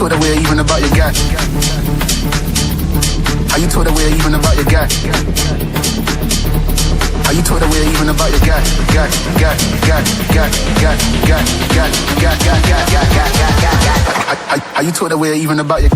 told her we're even about your guy? How you told her we're even about your guy? How you told her we're even about your guy? How you told her we're even about your